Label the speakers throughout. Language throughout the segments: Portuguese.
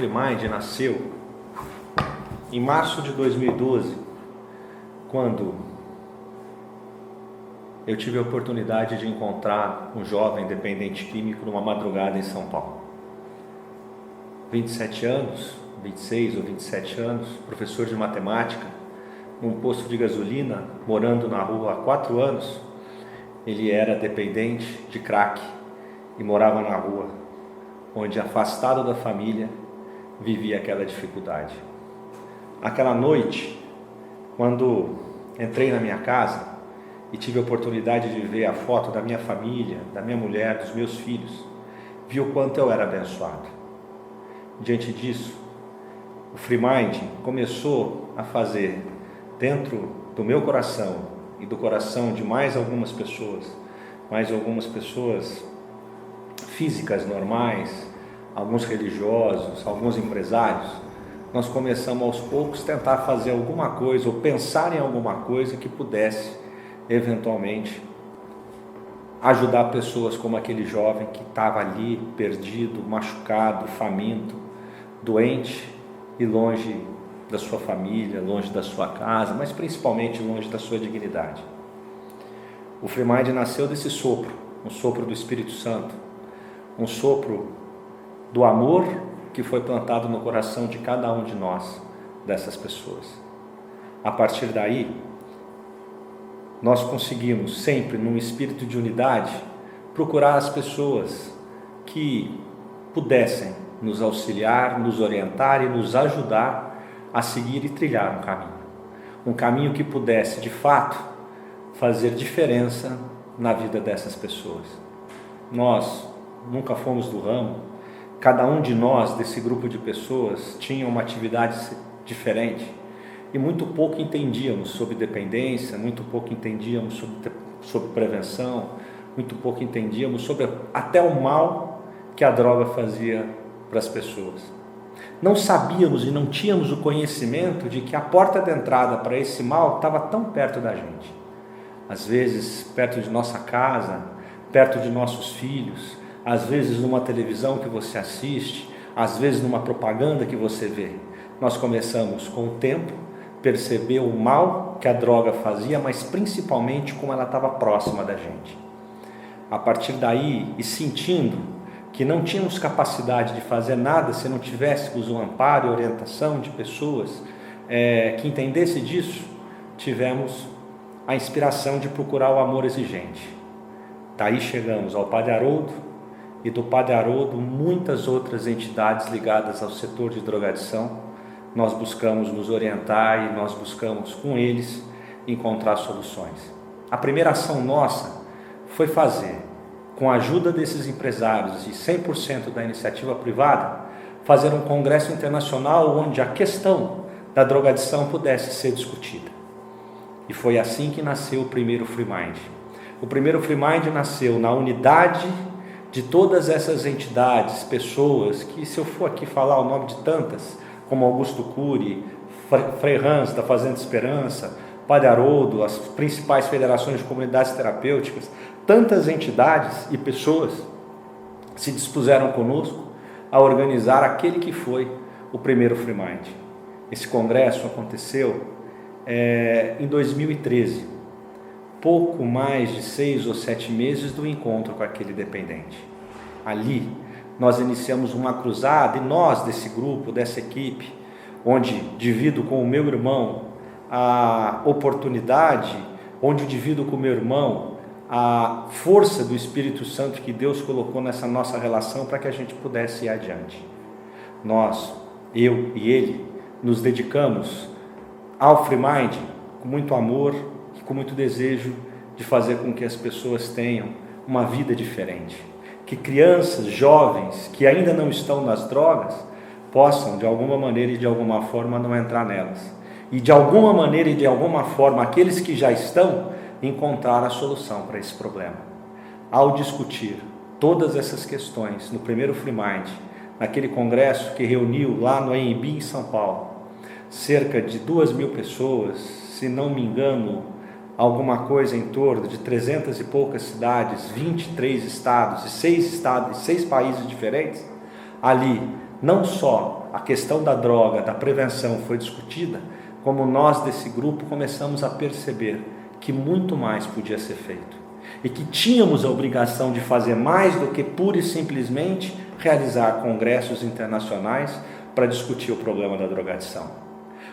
Speaker 1: Free Mind nasceu em março de 2012, quando eu tive a oportunidade de encontrar um jovem dependente químico numa madrugada em São Paulo. 27 anos, 26 ou 27 anos, professor de matemática, num posto de gasolina, morando na rua há 4 anos. Ele era dependente de crack e morava na rua, onde, afastado da família, vivia aquela dificuldade. Aquela noite, quando entrei na minha casa e tive a oportunidade de ver a foto da minha família, da minha mulher, dos meus filhos, vi o quanto eu era abençoado. Diante disso, o Free Mind começou a fazer dentro do meu coração e do coração de mais algumas pessoas físicas normais, alguns religiosos, alguns empresários. Nós começamos aos poucos a tentar fazer alguma coisa ou pensar em alguma coisa que pudesse eventualmente ajudar pessoas como aquele jovem que estava ali perdido, machucado, faminto, doente e longe da sua família, longe da sua casa, mas principalmente longe da sua dignidade. O Free Mind nasceu desse sopro, um sopro do Espírito Santo, um sopro do amor que foi plantado no coração de cada um de nós, dessas pessoas. A partir daí, nós conseguimos sempre, num espírito de unidade, procurar as pessoas que pudessem nos auxiliar, nos orientar e nos ajudar a seguir e trilhar um caminho que pudesse, de fato, fazer diferença na vida dessas pessoas. Nós nunca fomos do ramo, cada um de nós, desse grupo de pessoas, tinha uma atividade diferente e muito pouco entendíamos sobre dependência, muito pouco entendíamos sobre prevenção, muito pouco entendíamos sobre até o mal que a droga fazia para as pessoas. Não sabíamos e não tínhamos o conhecimento de que a porta de entrada para esse mal estava tão perto da gente. Às vezes perto de nossa casa, perto de nossos filhos, às vezes numa televisão que você assiste, às vezes numa propaganda que você vê. Nós começamos com o tempo perceber o mal que a droga fazia, mas principalmente como ela estava próxima da gente. A partir daí, e sentindo que não tínhamos capacidade de fazer nada se não tivéssemos o amparo e orientação de pessoas que entendessem disso, tivemos a inspiração de procurar o amor exigente. Daí chegamos ao Padre Haroldo, e do Padre Haroldo muitas outras entidades ligadas ao setor de drogadição. Nós buscamos nos orientar e nós buscamos com eles encontrar soluções. A primeira ação nossa foi fazer, com a ajuda desses empresários e 100% da iniciativa privada, fazer um congresso internacional onde a questão da drogadição pudesse ser discutida. E foi assim que nasceu o primeiro Free Mind. O primeiro Free Mind nasceu na unidade de todas essas entidades, pessoas que, se eu for aqui falar o nome de tantas, como Augusto Cury, Frei Hans da Fazenda Esperança, Padre Haroldo, as principais federações de comunidades terapêuticas, tantas entidades e pessoas se dispuseram conosco a organizar aquele que foi o primeiro Free Mind. Esse congresso aconteceu em 2013, pouco mais de 6 ou 7 meses do encontro com aquele dependente. Ali nós iniciamos uma cruzada, e nós desse grupo, dessa equipe, onde divido com o meu irmão a oportunidade, onde divido com o meu irmão a força do Espírito Santo que Deus colocou nessa nossa relação para que a gente pudesse ir adiante. Nós, eu e ele, nos dedicamos ao Free Mind com muito amor e com muito desejo de fazer com que as pessoas tenham uma vida diferente. Que crianças, jovens que ainda não estão nas drogas possam, de alguma maneira e de alguma forma, não entrar nelas. E de alguma maneira e de alguma forma, aqueles que já estão, encontrar a solução para esse problema. Ao discutir todas essas questões no primeiro Free Mind, naquele congresso que reuniu lá no AMB em São Paulo, cerca de 2.000 pessoas, se não me engano, alguma coisa em torno de 300 e poucas cidades, 23 estados e 6 países diferentes. Ali não só a questão da droga, da prevenção foi discutida, como nós desse grupo começamos a perceber que muito mais podia ser feito e que tínhamos a obrigação de fazer mais do que pura e simplesmente realizar congressos internacionais para discutir o problema da drogadição.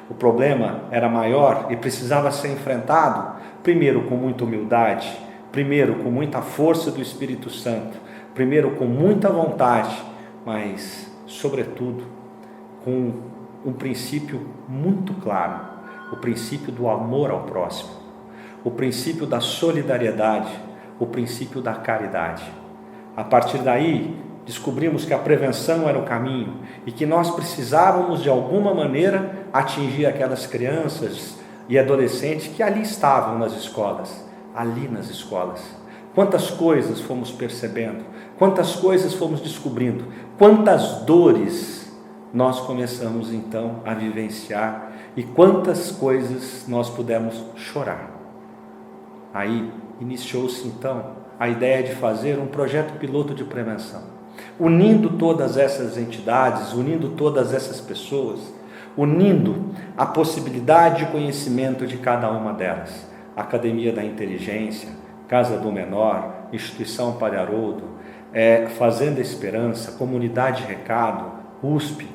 Speaker 1: O problema era maior e precisava ser enfrentado, primeiro com muita humildade, primeiro com muita força do Espírito Santo, primeiro com muita vontade, mas, sobretudo, com um princípio muito claro, o princípio do amor ao próximo, o princípio da solidariedade, o princípio da caridade. A partir daí, descobrimos que a prevenção era o caminho e que nós precisávamos, de alguma maneira, atingir aquelas crianças e adolescentes que ali estavam nas escolas, ali nas escolas. Quantas coisas fomos percebendo, quantas coisas fomos descobrindo, quantas dores nós começamos então a vivenciar e quantas coisas nós pudemos chorar. Aí iniciou-se então a ideia de fazer um projeto piloto de prevenção, unindo todas essas entidades, unindo todas essas pessoas, unindo a possibilidade de conhecimento de cada uma delas. Academia da Inteligência, Casa do Menor, Instituição Padre Haroldo, Fazenda Esperança, Comunidade Recado, USP,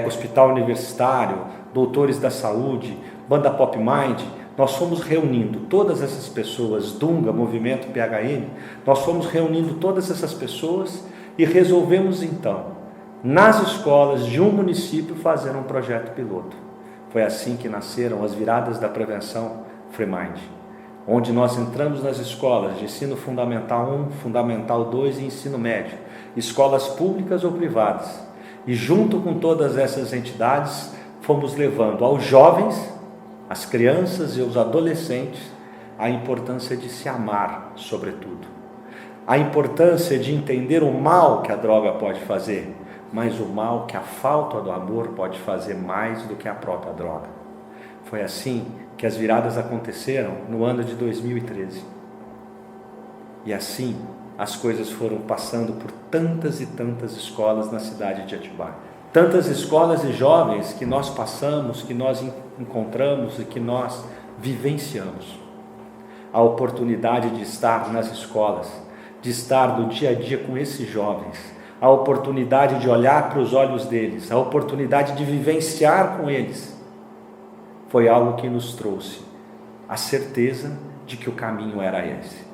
Speaker 1: Hospital Universitário, Doutores da Saúde, Banda Pop Mind. Nós fomos reunindo todas essas pessoas, Dunga, Movimento PHN, nós fomos reunindo todas essas pessoas e resolvemos então, nas escolas de um município, fazer um projeto piloto. Foi assim que nasceram as Viradas da Prevenção Free Mind, onde nós entramos nas escolas de ensino fundamental 1, fundamental 2 e ensino médio, escolas públicas ou privadas, e junto com todas essas entidades, fomos levando aos jovens, às crianças e aos adolescentes, a importância de se amar, sobretudo, a importância de entender o mal que a droga pode fazer, mas o mal que a falta do amor pode fazer mais do que a própria droga. Foi assim que as viradas aconteceram no ano de 2013. E assim as coisas foram passando por tantas e tantas escolas na cidade de Atibaia. Tantas escolas e jovens que nós passamos, que nós encontramos e que nós vivenciamos. A oportunidade de estar nas escolas, de estar do dia a dia com esses jovens, a oportunidade de olhar para os olhos deles, a oportunidade de vivenciar com eles, foi algo que nos trouxe a certeza de que o caminho era esse.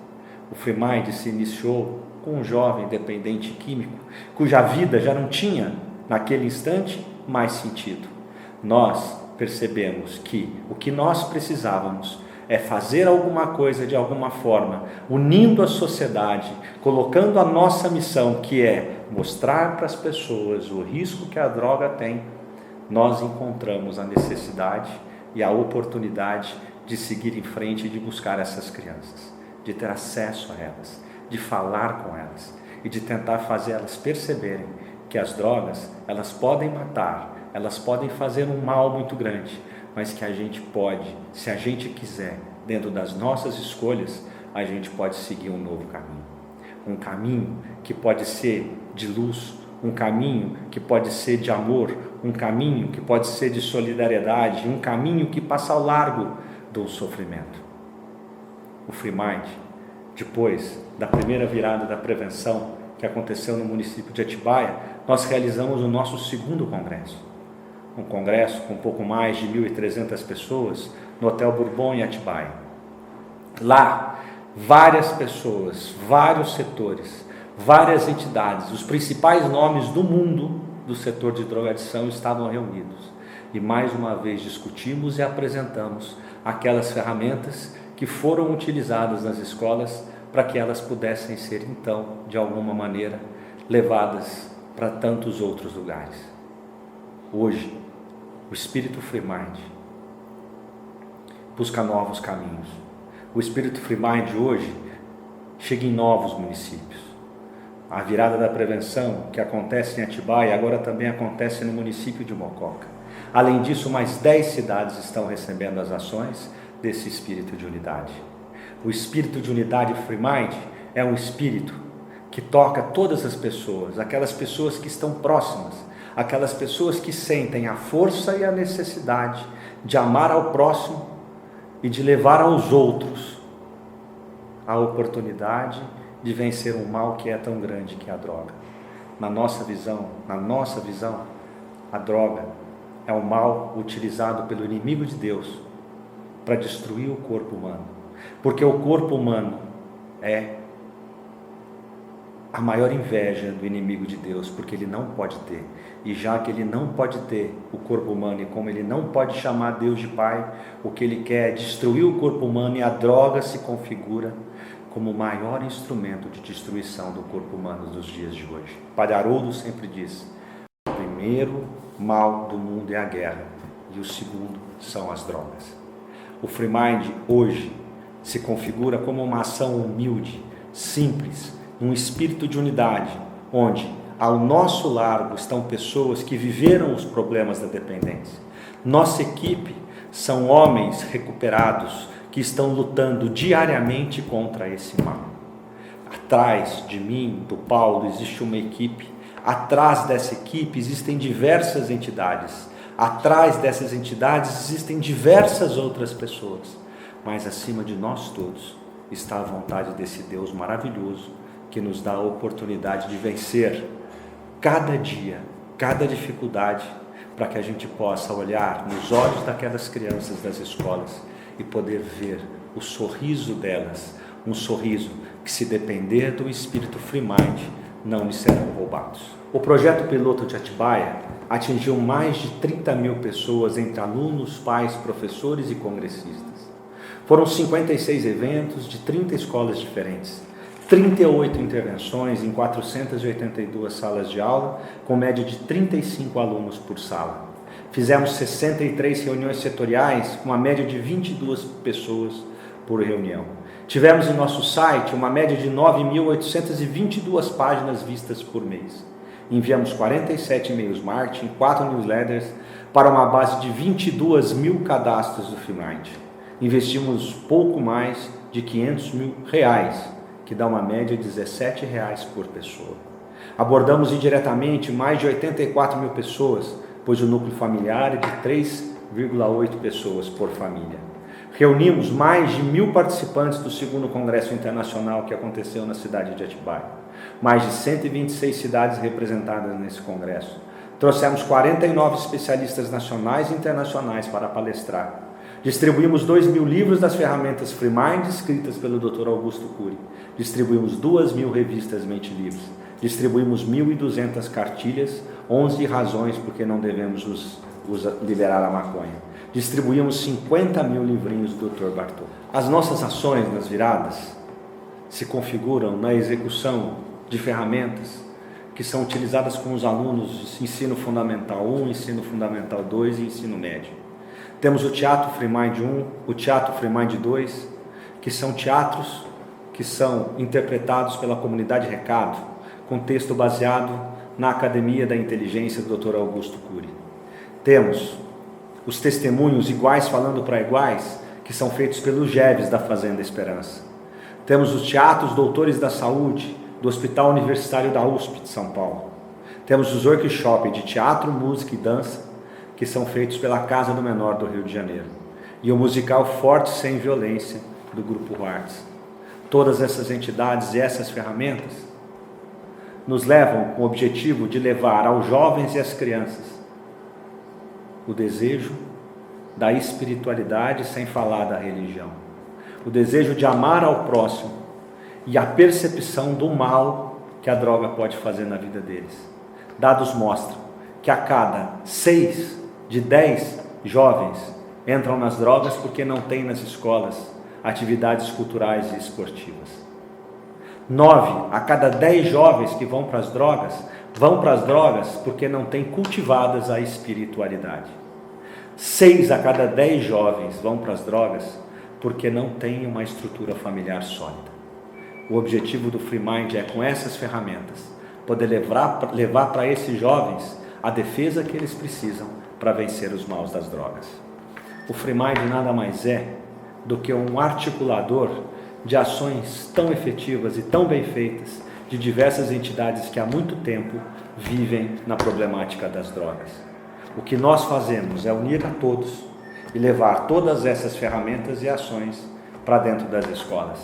Speaker 1: O Free Mind se iniciou com um jovem dependente químico, cuja vida já não tinha, naquele instante, mais sentido. Nós percebemos que o que nós precisávamos é fazer alguma coisa de alguma forma, unindo a sociedade, colocando a nossa missão, que é mostrar para as pessoas o risco que a droga tem. Nós encontramos a necessidade e a oportunidade de seguir em frente e de buscar essas crianças, de ter acesso a elas, de falar com elas e de tentar fazer elas perceberem que as drogas, elas podem matar, elas podem fazer um mal muito grande, mas que a gente pode, se a gente quiser, dentro das nossas escolhas, a gente pode seguir um novo caminho. Um caminho que pode ser de luz, um caminho que pode ser de amor, um caminho que pode ser de solidariedade, um caminho que passa ao largo do sofrimento. O Free Mind, depois da primeira virada da prevenção que aconteceu no município de Atibaia, nós realizamos o nosso segundo congresso. Um congresso com um pouco mais de 1.300 pessoas no Hotel Bourbon em Atibaia. Lá, várias pessoas, vários setores, várias entidades, os principais nomes do mundo do setor de drogadição estavam reunidos. E mais uma vez discutimos e apresentamos aquelas ferramentas que foram utilizadas nas escolas para que elas pudessem ser, então, de alguma maneira, levadas para tantos outros lugares. Hoje, o Espírito Free Mind busca novos caminhos. O Espírito Free Mind hoje chega em novos municípios. A virada da prevenção que acontece em Atibaia agora também acontece no município de Mococa. Além disso, mais 10 cidades estão recebendo as ações desse espírito de unidade. O espírito de unidade Free Mind é um espírito que toca todas as pessoas, aquelas pessoas que estão próximas, aquelas pessoas que sentem a força e a necessidade de amar ao próximo e de levar aos outros a oportunidade de vencer um mal que é tão grande que é a droga. Na nossa visão, a droga é o mal utilizado pelo inimigo de Deus para destruir o corpo humano, porque o corpo humano é a maior inveja do inimigo de Deus, porque ele não pode ter, e já que ele não pode ter o corpo humano, e como ele não pode chamar Deus de Pai, o que ele quer é destruir o corpo humano, e a droga se configura como o maior instrumento de destruição do corpo humano dos dias de hoje. Padre Haroldo sempre diz: o primeiro mal do mundo é a guerra, e o segundo são as drogas. O Free Mind hoje se configura como uma ação humilde, simples, um espírito de unidade, onde ao nosso largo estão pessoas que viveram os problemas da dependência. Nossa equipe são homens recuperados que estão lutando diariamente contra esse mal. Atrás de mim, do Paulo, existe uma equipe. Atrás dessa equipe existem diversas entidades. Atrás dessas entidades existem diversas outras pessoas. Mas acima de nós todos está a vontade desse Deus maravilhoso que nos dá a oportunidade de vencer cada dia, cada dificuldade, para que a gente possa olhar nos olhos daquelas crianças das escolas e poder ver o sorriso delas, um sorriso que, se depender do espírito Free Mind, não lhe serão roubados. O projeto piloto de Atibaia atingiu mais de 30 mil pessoas, entre alunos, pais, professores e congressistas. Foram 56 eventos de 30 escolas diferentes, 38 intervenções em 482 salas de aula, com média de 35 alunos por sala. Fizemos 63 reuniões setoriais, com uma média de 22 pessoas por reunião. Tivemos em nosso site uma média de 9.822 páginas vistas por mês. Enviamos 47 e-mails marketing, 4 newsletters, para uma base de 22 mil cadastros do Free Mind. Investimos pouco mais de R$500 mil, que dá uma média de R$17 por pessoa. Abordamos indiretamente mais de 84 mil pessoas, pois o núcleo familiar é de 3,8 pessoas por família. Reunimos mais de 1.000 participantes do 2º Congresso Internacional que aconteceu na cidade de Atibaia. Mais de 126 cidades representadas nesse congresso. Trouxemos 49 especialistas nacionais e internacionais para palestrar. Distribuímos 2.000 livros das ferramentas Free Mind, escritas pelo Dr. Augusto Cury. Distribuímos 2.000 revistas Mente Livre. Distribuímos 1.200 cartilhas, 11 razões por que não devemos liberar a maconha. Distribuímos 50 mil livrinhos do Dr. Bartô. As nossas ações nas viradas se configuram na execução de ferramentas que são utilizadas com os alunos de ensino fundamental 1, ensino fundamental 2 e ensino médio. Temos o Teatro Free Mind 1, o Teatro Free Mind 2, que são teatros que são interpretados pela comunidade Recado, com texto baseado na Academia da Inteligência do Dr. Augusto Cury. Temos os testemunhos iguais falando para iguais, que são feitos pelos Jeves da Fazenda Esperança. Temos os teatros Doutores da Saúde, do Hospital Universitário da USP de São Paulo. Temos os workshops de teatro, música e dança, que são feitos pela Casa do Menor do Rio de Janeiro. E o musical Forte Sem Violência, do Grupo Artes. Todas essas entidades e essas ferramentas nos levam com o objetivo de levar aos jovens e às crianças o desejo da espiritualidade, sem falar da religião. O desejo de amar ao próximo e a percepção do mal que a droga pode fazer na vida deles. Dados mostram que a cada 6 de 10 jovens entram nas drogas porque não tem nas escolas atividades culturais e esportivas. 9 a cada 10 jovens que vão para as drogas porque não têm cultivadas a espiritualidade. 6 a cada 10 jovens vão para as drogas porque não têm uma estrutura familiar sólida. O objetivo do Free Mind é, com essas ferramentas, poder levar para esses jovens a defesa que eles precisam para vencer os maus das drogas. O Free Mind nada mais é do que um articulador de ações tão efetivas e tão bem feitas, de diversas entidades que há muito tempo vivem na problemática das drogas. O que nós fazemos é unir a todos e levar todas essas ferramentas e ações para dentro das escolas.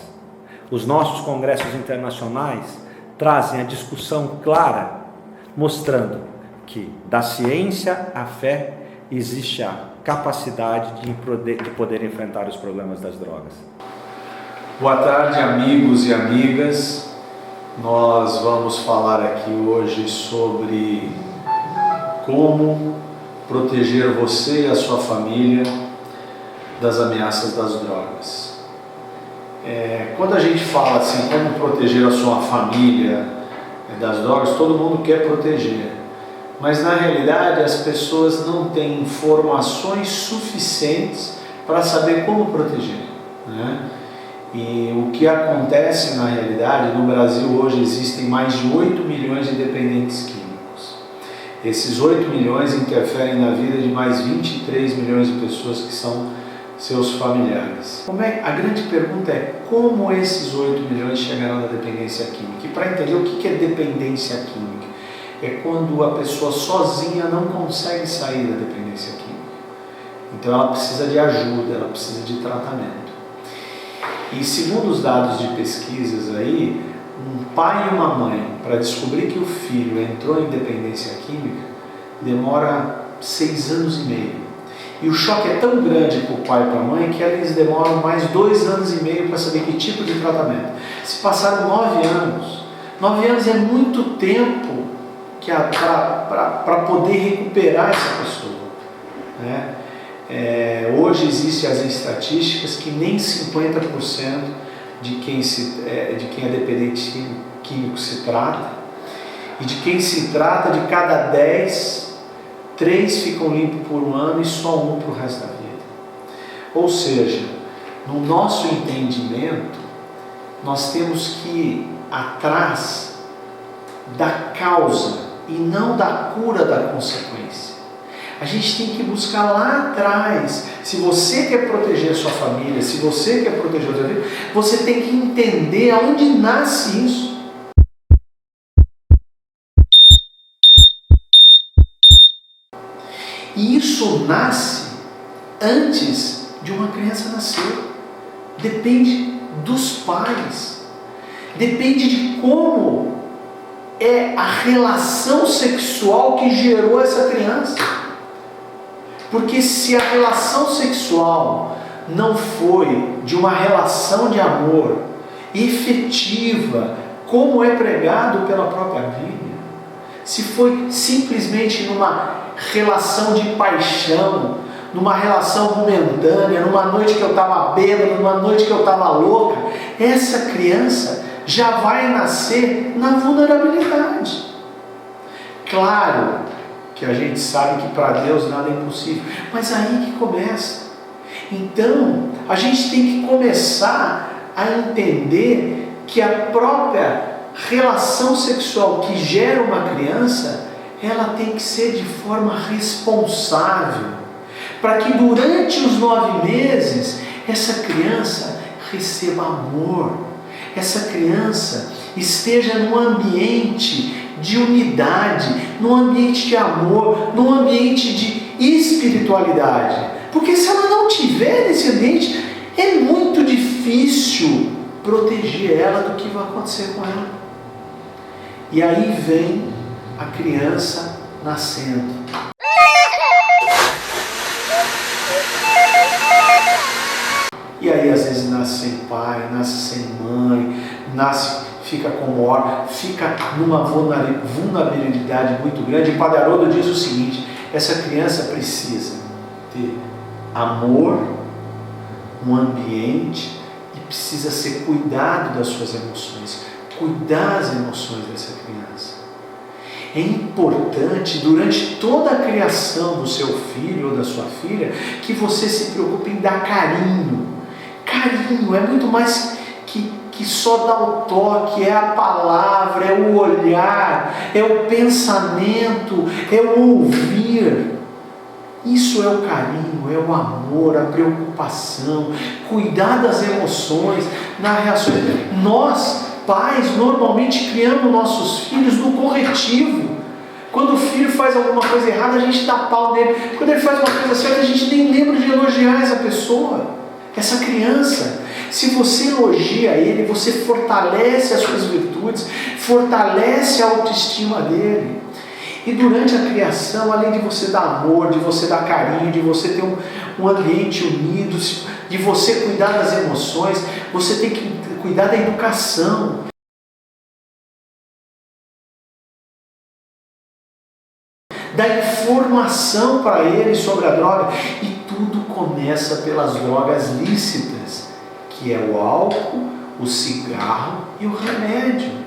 Speaker 1: Os nossos congressos internacionais trazem a discussão clara, mostrando que da ciência à fé existe a capacidade de poder enfrentar os problemas das drogas.
Speaker 2: Boa tarde, amigos e amigas. Nós vamos falar aqui hoje sobre como proteger você e a sua família das ameaças das drogas. Quando a gente fala assim, como proteger a sua família das drogas, todo mundo quer proteger. Mas na realidade as pessoas não têm informações suficientes para saber como proteger, né? E o que acontece na realidade, no Brasil hoje existem mais de 8 milhões de dependentes químicos. Esses 8 milhões interferem na vida de mais 23 milhões de pessoas que são seus familiares. A grande pergunta é como esses 8 milhões chegaram na dependência química? E para entender o que é dependência química, é quando a pessoa sozinha não consegue sair da dependência química. Então ela precisa de ajuda, ela precisa de tratamento. E segundo os dados de pesquisas aí, um pai e uma mãe, para descobrir que o filho entrou em dependência química, demora 6 anos e meio. E o choque é tão grande para o pai e para a mãe que eles demoram mais 2 anos e meio para saber que tipo de tratamento. Se passaram 9 anos. 9 anos é muito tempo para poder recuperar essa pessoa, né? Hoje existem as estatísticas que nem 50% de quem é dependente químico se trata, e de quem se trata, de cada 10, 3 ficam limpos por 1 ano e só 1 para o resto da vida. Ou seja, no nosso entendimento, nós temos que ir atrás da causa e não da cura da consequência. A gente tem que buscar lá atrás. Se você quer proteger a sua família, se você quer proteger a sua vida, você tem que entender aonde nasce isso. E isso nasce antes de uma criança nascer. Depende dos pais. Depende de como é a relação sexual que gerou essa criança. Porque se a relação sexual não foi de uma relação de amor efetiva, como é pregado pela própria Bíblia, se foi simplesmente numa relação de paixão, numa relação momentânea, numa noite que eu estava bêbado, numa noite que eu estava louca, essa criança já vai nascer na vulnerabilidade. Claro que a gente sabe que para Deus nada é impossível, mas aí que começa. Então, a gente tem que começar a entender que a própria relação sexual que gera uma criança, ela tem que ser de forma responsável, para que durante os 9 meses, essa criança receba amor, essa criança esteja num ambiente de unidade, num ambiente de amor, num ambiente de espiritualidade. Porque se ela não tiver nesse ambiente, é muito difícil proteger ela do que vai acontecer com ela. E aí vem a criança nascendo. E aí às vezes nasce sem pai, nasce sem mãe, fica como órfão, fica numa vulnerabilidade muito grande. E Padre Haroldo diz o seguinte: essa criança precisa ter amor, um ambiente, e precisa ser cuidado das suas emoções, cuidar das emoções dessa criança. É importante durante toda a criação do seu filho ou da sua filha que você se preocupe em dar carinho. Carinho é muito mais que só dar o toque, é a palavra, é o olhar, é o pensamento, é o ouvir. Isso é o carinho, é o amor, a preocupação, cuidar das emoções, nas reações. Nós pais normalmente criamos nossos filhos no corretivo. Quando o filho faz alguma coisa errada, a gente dá pau nele. Quando ele faz uma coisa certa, a gente nem lembra de elogiar essa pessoa, essa criança. Se você elogia ele, você fortalece as suas virtudes, fortalece a autoestima dele. E durante a criação, além de você dar amor, de você dar carinho, de você ter um ambiente unido, de você cuidar das emoções, você tem que cuidar da educação. Da informação para ele sobre a droga. E tudo começa pelas drogas lícitas, que é o álcool, o cigarro e o remédio.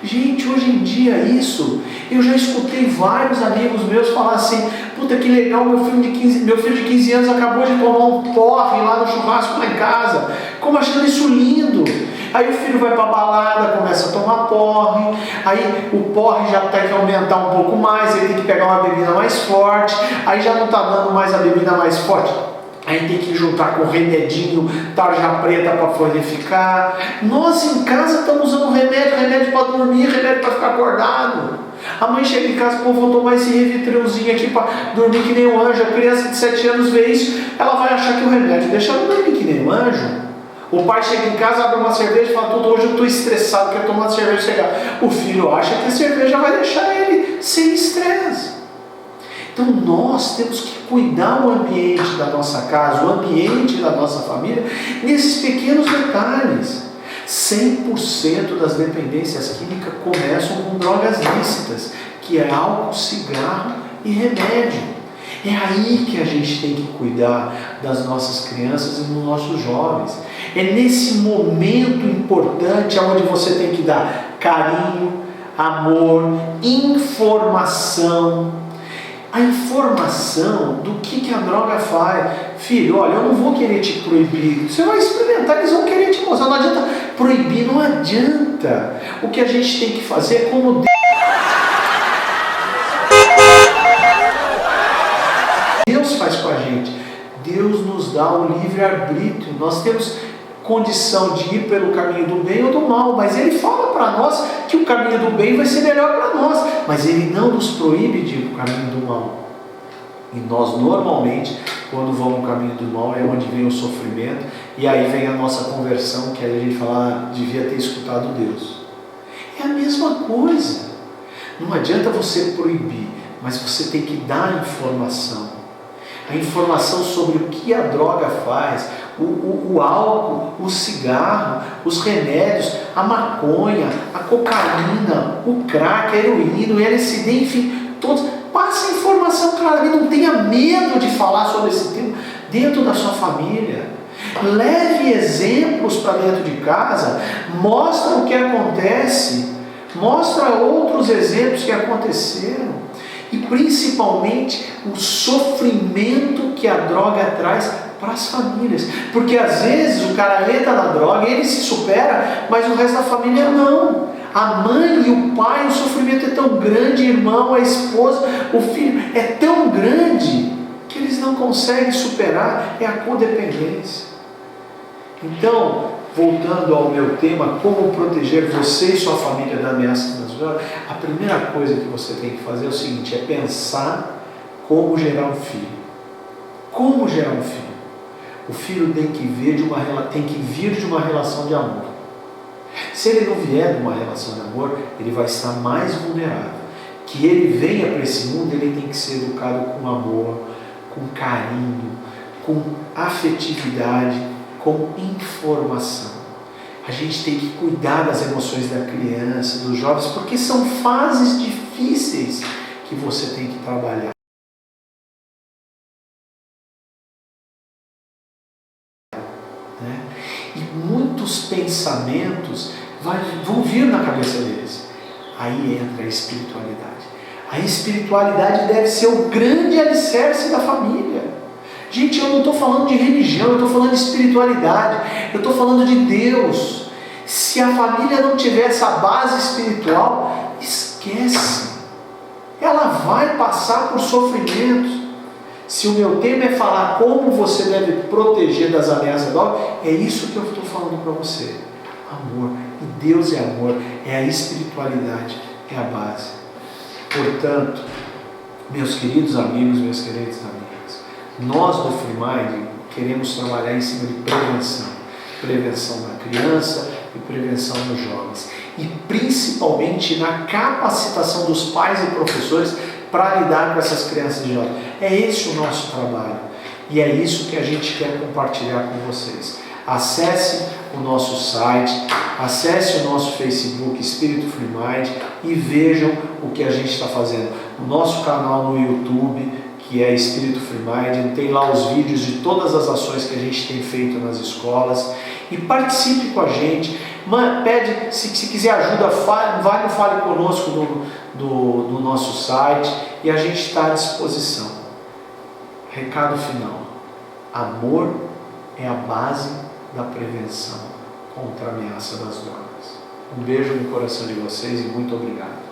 Speaker 2: Gente, hoje em dia isso, eu já escutei vários amigos meus falar assim: puta que legal, meu filho de 15 anos acabou de tomar um porre lá no churrasco lá em casa, como achando isso lindo. Aí o filho vai para a balada, começa a tomar porre, aí o porre já tem que aumentar um pouco mais, ele tem que pegar uma bebida mais forte, aí já não está dando mais a bebida mais forte, aí tem que juntar com remedinho, tarja preta para poder ficar. Nós em casa estamos usando remédio para dormir, remédio para ficar acordado. A mãe chega em casa: pô, vou tomar esse Revitrilzinho aqui para dormir que nem um anjo. A criança de 7 anos vê isso, ela vai achar que o remédio deixa ela dormir que nem um anjo. O pai chega em casa, abre uma cerveja e fala: tudo, hoje eu estou estressado, quero tomar cerveja chegar. O filho acha que a cerveja vai deixar ele sem estresse. Então nós temos que cuidar o ambiente da nossa casa, o ambiente da nossa família, nesses pequenos detalhes. 100% das dependências químicas começam com drogas lícitas, que é álcool, cigarro e remédio. É aí que a gente tem que cuidar das nossas crianças e dos nossos jovens. É nesse momento importante onde você tem que dar carinho, amor, informação. A informação do que a droga faz. Filho, olha, eu não vou querer te proibir. Você vai experimentar, eles vão querer te mostrar. Não adianta proibir, não adianta. O que a gente tem que fazer é como Deus faz com a gente. Deus nos dá o livre-arbítrio. Nós temos condição de ir pelo caminho do bem ou do mal, mas Ele fala para nós que o caminho do bem vai ser melhor para nós, mas Ele não nos proíbe de ir para o caminho do mal. E nós normalmente, quando vamos no caminho do mal, é onde vem o sofrimento, e aí vem a nossa conversão, que aí a gente fala: devia ter escutado Deus. É a mesma coisa. Não adianta você proibir, mas você tem que dar a informação. A informação sobre o que a droga faz, o álcool, o cigarro, os remédios, a maconha, a cocaína, o crack, a heroína, o LSD, enfim, todos. Passa a informação clara, não tenha medo de falar sobre esse tema dentro da sua família. Leve exemplos para dentro de casa, mostra o que acontece, mostra outros exemplos que aconteceram. E principalmente o sofrimento que a droga traz para as famílias. Porque às vezes o cara entra na droga, ele se supera, mas o resto da família não. A mãe e o pai, o sofrimento é tão grande, o irmão, a esposa, o filho, é tão grande que eles não conseguem superar, é a codependência. Então, voltando ao meu tema, como proteger você e sua família da ameaça das drogas, a primeira coisa que você tem que fazer é o seguinte: é pensar como gerar um filho. Como gerar um filho? O filho tem que vir de uma relação de amor. Se ele não vier de uma relação de amor, ele vai estar mais vulnerável. Que ele venha para esse mundo, ele tem que ser educado com amor, com carinho, com afetividade, com informação. A gente tem que cuidar das emoções da criança, dos jovens, porque são fases difíceis que você tem que trabalhar. E muitos pensamentos vão vir na cabeça deles. Aí entra a espiritualidade. A espiritualidade deve ser o grande alicerce da família. Gente, eu não estou falando de religião, eu estou falando de espiritualidade, eu estou falando de Deus. Se a família não tiver essa base espiritual, esquece. Ela vai passar por sofrimentos. Se o meu tema é falar como você deve proteger das ameaças da droga, é isso que eu estou falando para você. Amor. E Deus é amor, é a espiritualidade, é a base. Portanto, meus queridos amigos, minhas queridas amigas, nós do FreeMind queremos trabalhar em cima de prevenção. Prevenção na criança e prevenção nos jovens. E principalmente na capacitação dos pais e professores para lidar com essas crianças e jovens. É esse o nosso trabalho. E é isso que a gente quer compartilhar com vocês. Acesse o nosso site, acesse o nosso Facebook Espírito FreeMind e vejam o que a gente está fazendo. O nosso canal no YouTube, que é Espírito FreeMind, tem lá os vídeos de todas as ações que a gente tem feito nas escolas. E participe com a gente. Pede, se quiser ajuda, vai no Fale Conosco do nosso site e a gente está à disposição. Recado final: amor é a base da prevenção contra a ameaça das drogas. Um beijo no coração de vocês e muito obrigado.